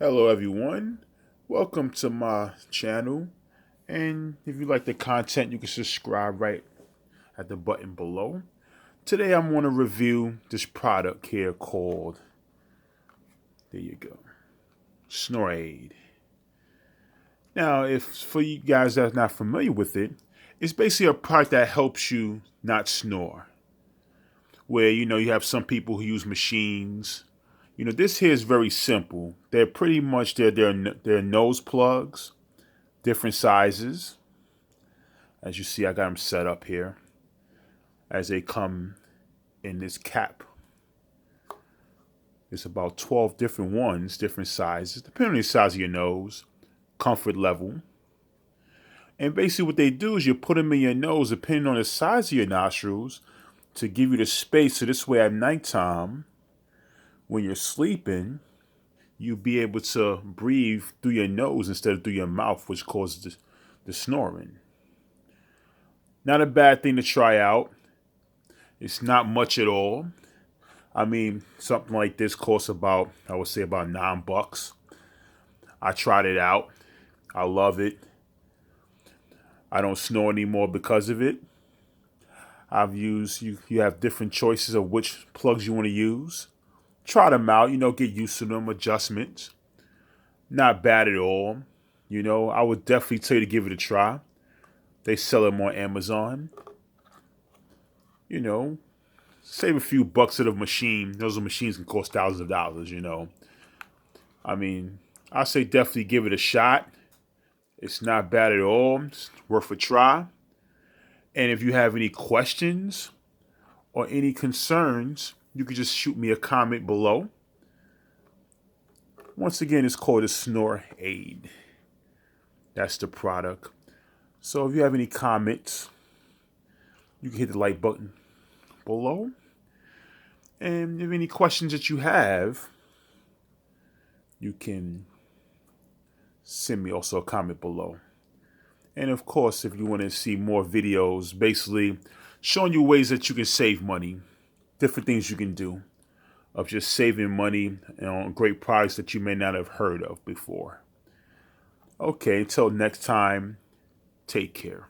Hello everyone, welcome to my channel, and if you like the content you can subscribe right at the button below. Today I'm going to review this product here called, there you go, Snore. Now if for you guys that's not familiar with it, it's basically a product that helps you not snore. Where you have some people who use machines. This here is very simple. They're pretty much they're nose plugs, different sizes. As you see, I got them set up here as they come in this cap. It's about 12 different ones, different sizes, depending on the size of your nose, comfort level. And basically what they do is you put them in your nose depending on the size of your nostrils to give you the space. So this way at nighttime, when you're sleeping, you'll be able to breathe through your nose instead of through your mouth, which causes the snoring. Not a bad thing to try out. It's not much at all. I mean, something like this costs about, I would say about $9. I tried it out. I love it. I don't snore anymore because of it. I've used, you have different choices of which plugs you want to use. Try them out, get used to them, adjustments. Not bad at all. I would definitely tell you to give it a try. They sell them on Amazon. You know, Save a few bucks at a machine. Those machines can cost thousands of dollars. I mean, I say definitely give it a shot. It's not bad at all. It's worth a try. And if you have any questions or any concerns, you can just shoot me a comment below. Once again, it's called a Snore Aid. That's the product. So if you have any comments, you can hit the like button below. And if any questions that you have, you can send me also a comment below. And of course, if you want to see more videos, basically showing you ways that you can save money, different things you can do of just saving money on great products that you may not have heard of before. Okay, until next time, take care.